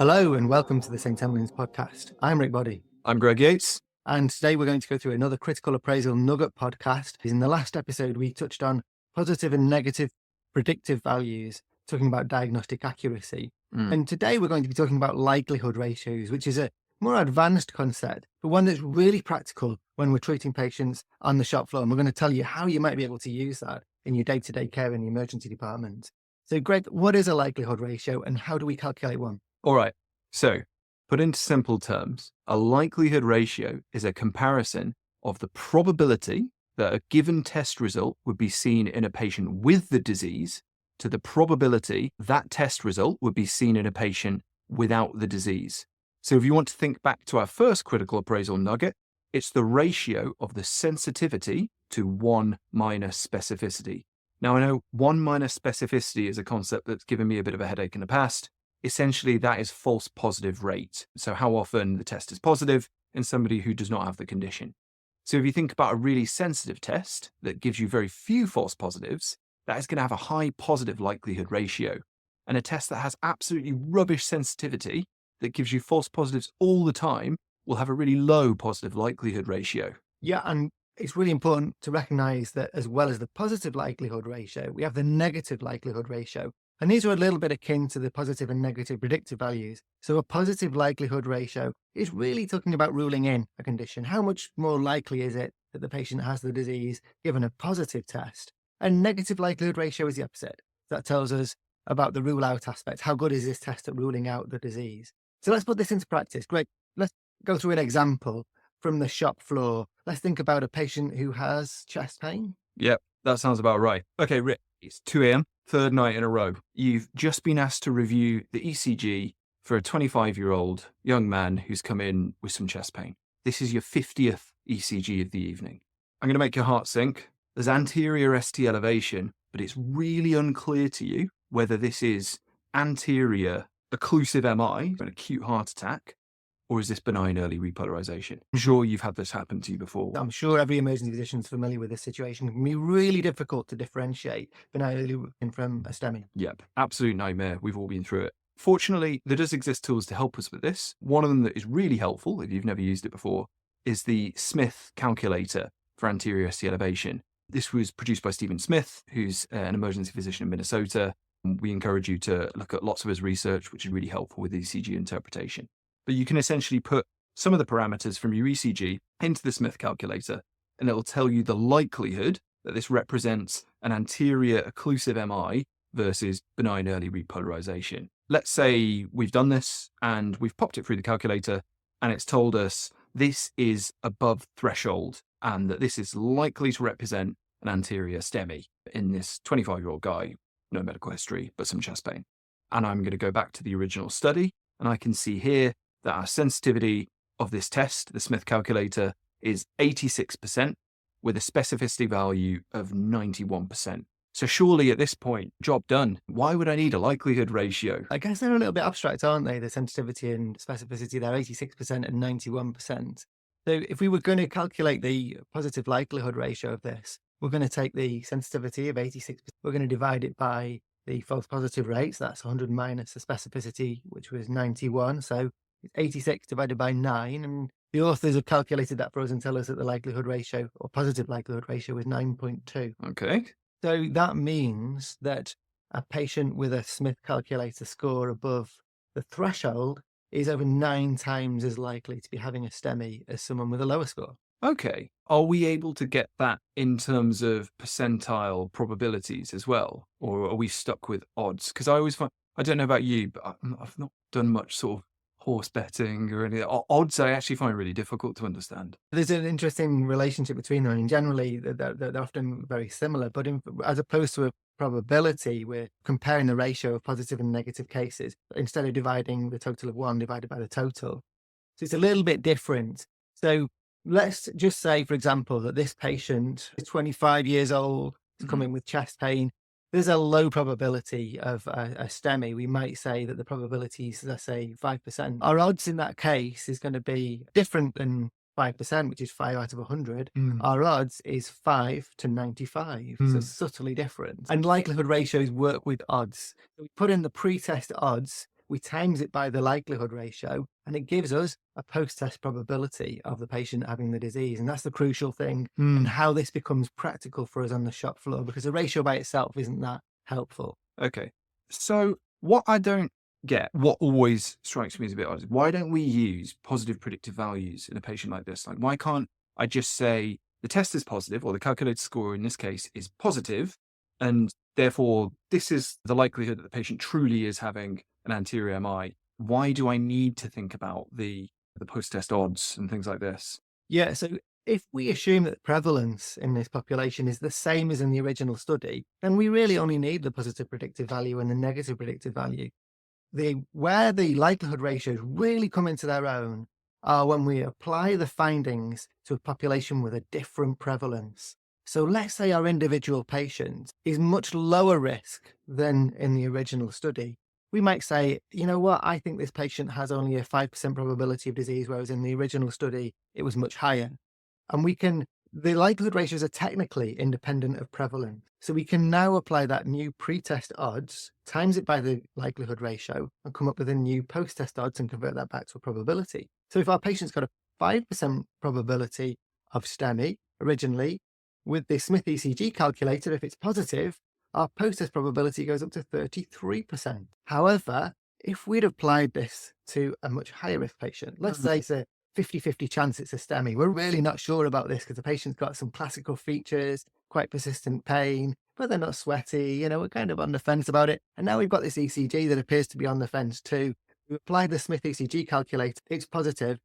Hello and welcome to the St. Emlyn's podcast. I'm Rick Body. I'm Greg Yates. And today we're going to go through another critical appraisal Nugget podcast. In the last episode, we touched on positive and negative predictive values, talking about diagnostic accuracy. And today we're going to be talking about likelihood ratios, which is a more advanced concept, but one that's really practical when we're treating patients on the shop floor. And we're going to tell you how you might be able to use that in your day-to-day care in the emergency department. So Greg, what is a likelihood ratio and how do we calculate one? All right. So, put into simple terms, a likelihood ratio is a comparison of the probability that a given test result would be seen in a patient with the disease to the probability that test result would be seen in a patient without the disease. So if you want to think back to our first critical appraisal nugget, it's the ratio of the sensitivity to 1 minus specificity. Now, I know 1 minus specificity is a concept that's given me a bit of a headache in the past. Essentially, that is false positive rate. So how often the test is positive in somebody who does not have the condition. So if you think about a really sensitive test that gives you very few false positives, that is going to have a high positive likelihood ratio. And a test that has absolutely rubbish sensitivity that gives you false positives all the time will have a really low positive likelihood ratio. Yeah, and it's really important to recognize that as well as the positive likelihood ratio, we have the negative likelihood ratio. And these are a little bit akin to the positive and negative predictive values. So a positive likelihood ratio is really talking about ruling in a condition. How much more likely is it that the patient has the disease given a positive test? And negative likelihood ratio is the opposite. That tells us about the rule out aspect. How good is this test at ruling out the disease? So let's put this into practice. Great. Let's go through an example from the shop floor. Let's think about a patient who has chest pain. Yep, that sounds about right. Okay, Rick, it's 2 a.m., third night in a row. You've just been asked to review the ECG for a 25-year-old young man who's come in with some chest pain. This is your 50th ECG of the evening. I'm going to make your heart sink. There's anterior ST elevation, but it's really unclear to you whether this is anterior occlusive MI, an acute heart attack, or is this benign early repolarization? I'm sure you've had this happen to you before. I'm sure every emergency physician is familiar with this situation. It can be really difficult to differentiate benign early from a STEMI. Yep, absolute nightmare. We've all been through it. Fortunately, there does exist tools to help us with this. One of them that is really helpful, if you've never used it before, is the Smith calculator for anterior ST elevation. This was produced by Stephen Smith, who's an emergency physician in Minnesota. We encourage you to look at lots of his research, which is really helpful with ECG interpretation. But you can essentially put some of the parameters from your ECG into the Smith calculator, and it will tell you the likelihood that this represents an anterior occlusive MI versus benign early repolarization. Let's say we've done this and we've popped it through the calculator and it's told us this is above threshold and that this is likely to represent an anterior STEMI in this 25-year-old guy, no medical history, but some chest pain. And I'm going to go back to the original study and I can see here that our sensitivity of this test, the Smith calculator, is 86% with a specificity value of 91%. So surely at this point, job done. Why would I need a likelihood ratio? I guess they're a little bit abstract, aren't they? The sensitivity and specificity, they're 86% and 91%. So if we were going to calculate the positive likelihood ratio of this, we're going to take the sensitivity of 86%. We're going to divide it by the false positive rates. That's 100 minus the specificity, which was 91. So it's 86 divided by 9. And the authors have calculated that for us and tell us that the likelihood ratio or positive likelihood ratio is 9.2. Okay. So that means that a patient with a Smith calculator score above the threshold is over 9 times as likely to be having a STEMI as someone with a lower score. Okay. Are we able to get that in terms of percentile probabilities as well? Or are we stuck with odds? Because I always find, I don't know about you, but I've not done much sort of horse betting or anything. Odds I actually find really difficult to understand. There's an interesting relationship between them. I mean, generally, they're often very similar, but as opposed to a probability, we're comparing the ratio of positive and negative cases. Instead of dividing the total of 1 divided by the total. So it's a little bit different. So let's just say, for example, that this patient is 25 years old, is coming with chest pain. There's a low probability of a STEMI. We might say that the probability is, let's say, 5%. Our odds in that case is going to be different than 5%, which is 5 out of 100. Our odds is 5 to 95. So subtly different. And likelihood ratios work with odds. So we put in the pretest odds, we times it by the likelihood ratio, and it gives us a post-test probability of the patient having the disease. And that's the crucial thing, and how this becomes practical for us on the shop floor, because a ratio by itself isn't that helpful. Okay. So what I don't get, what always strikes me as a bit odd, is why don't we use positive predictive values in a patient like this? Like, why can't I just say the test is positive, or the calculated score in this case is positive, and therefore this is the likelihood that the patient truly is having an anterior MI? Why do I need to think about the post-test odds and things like this? Yeah, so if we assume that the prevalence in this population is the same as in the original study, then we really only need the positive predictive value and the negative predictive value. Where the likelihood ratios really come into their own are when we apply the findings to a population with a different prevalence. So let's say our individual patient is much lower risk than in the original study. We might say, you know what, I think this patient has only a 5% probability of disease, whereas in the original study, it was much higher. And the likelihood ratios are technically independent of prevalence. So we can now apply that new pre-test odds, times it by the likelihood ratio, and come up with a new post-test odds and convert that back to a probability. So if our patient's got a 5% probability of STEMI originally, with the Smith ECG calculator, if it's positive, our post-test probability goes up to 33%. However, if we'd applied this to a much higher risk patient, let's say it's a 50-50 chance it's a STEMI. We're really not sure about this because the patient's got some classical features, quite persistent pain, but they're not sweaty. We're kind of on the fence about it. And now we've got this ECG that appears to be on the fence too. We applied the Smith ECG calculator. It's positive.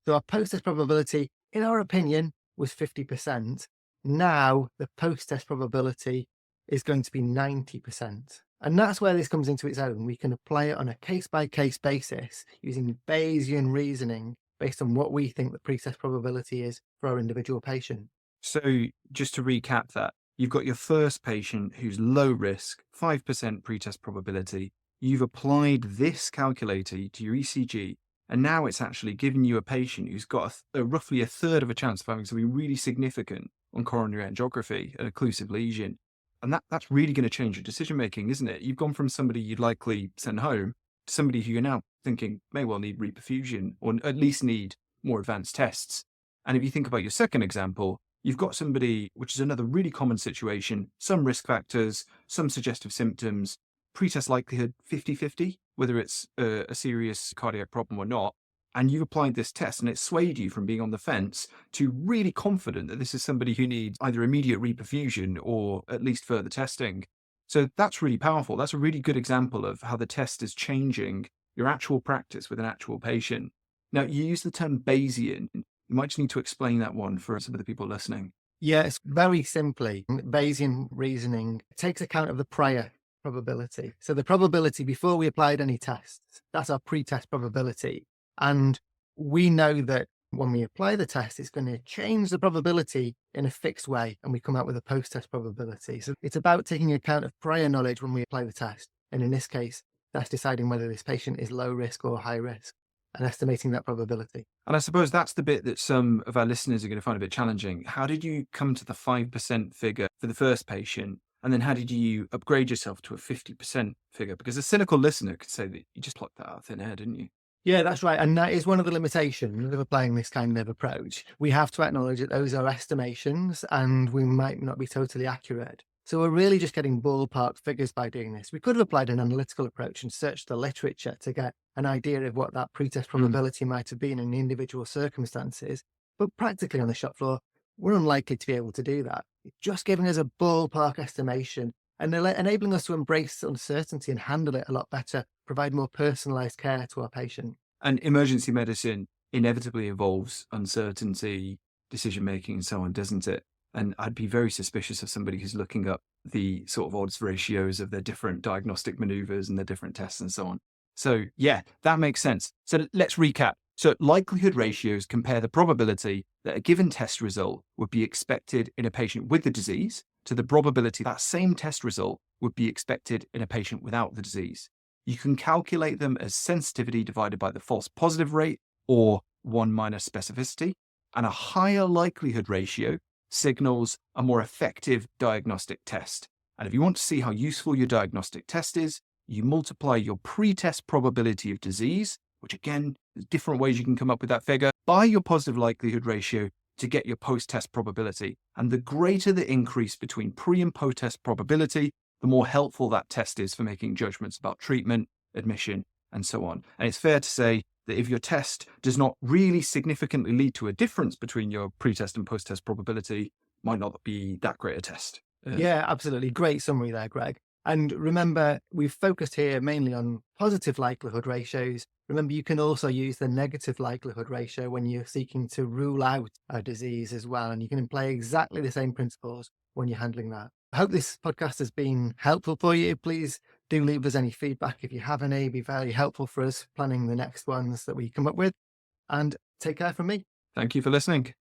So our post-test probability, in our opinion, was 50%. Now the post-test probability is going to be 90%. And that's where this comes into its own. We can apply it on a case-by-case basis using Bayesian reasoning based on what we think the pretest probability is for our individual patient. So just to recap that, you've got your first patient who's low risk, 5% pretest probability. You've applied this calculator to your ECG, and now it's actually given you a patient who's got roughly a third of a chance of having something really significant on coronary angiography, an occlusive lesion. And that's really going to change your decision making, isn't it? You've gone from somebody you'd likely send home to somebody who you're now thinking may well need reperfusion or at least need more advanced tests. And if you think about your second example, you've got somebody, which is another really common situation, some risk factors, some suggestive symptoms, pretest likelihood 50-50, whether it's a serious cardiac problem or not. And you've applied this test and it swayed you from being on the fence to really confident that this is somebody who needs either immediate reperfusion or at least further testing. So that's really powerful. That's a really good example of how the test is changing your actual practice with an actual patient. Now, you use the term Bayesian. You might just need to explain that one for some of the people listening. Yes, very simply, Bayesian reasoning takes account of the prior probability. So the probability before we applied any tests, that's our pre-test probability. And we know that when we apply the test, it's going to change the probability in a fixed way, and we come out with a post-test probability. So it's about taking account of prior knowledge when we apply the test. And in this case, that's deciding whether this patient is low risk or high risk and estimating that probability. And I suppose that's the bit that some of our listeners are going to find a bit challenging. How did you come to the 5% figure for the first patient? And then how did you upgrade yourself to a 50% figure? Because a cynical listener could say that you just plucked that out of thin air, didn't you? Yeah, that's right. And that is one of the limitations of applying this kind of approach. We have to acknowledge that those are estimations and we might not be totally accurate. So we're really just getting ballpark figures by doing this. We could have applied an analytical approach and searched the literature to get an idea of what that pretest probability might have been in the individual circumstances. But practically on the shop floor, we're unlikely to be able to do that. It's just giving us a ballpark estimation and enabling us to embrace uncertainty and handle it a lot better, provide more personalized care to our patient. And emergency medicine inevitably involves uncertainty, decision making, and so on, doesn't it? And I'd be very suspicious of somebody who's looking up the sort of odds ratios of their different diagnostic maneuvers and their different tests and so on. So yeah, that makes sense. So let's recap. So likelihood ratios compare the probability that a given test result would be expected in a patient with the disease to the probability that same test result would be expected in a patient without the disease. You can calculate them as sensitivity divided by the false positive rate, or 1 minus specificity, and a higher likelihood ratio signals a more effective diagnostic test. And if you want to see how useful your diagnostic test is, you multiply your pretest probability of disease, which again, there's different ways you can come up with that figure, by your positive likelihood ratio to get your post-test probability. And the greater the increase between pre and post-test probability, the more helpful that test is for making judgments about treatment, admission, and so on. And it's fair to say that if your test does not really significantly lead to a difference between your pre-test and post-test probability, might not be that great a test. Yeah, absolutely. Great summary there, Greg. And remember, we've focused here mainly on positive likelihood ratios. Remember, you can also use the negative likelihood ratio when you're seeking to rule out a disease as well. And you can employ exactly the same principles when you're handling that. I hope this podcast has been helpful for you. Please do leave us any feedback if you have any. It'd be very helpful for us planning the next ones that we come up with. And take care from me. Thank you for listening.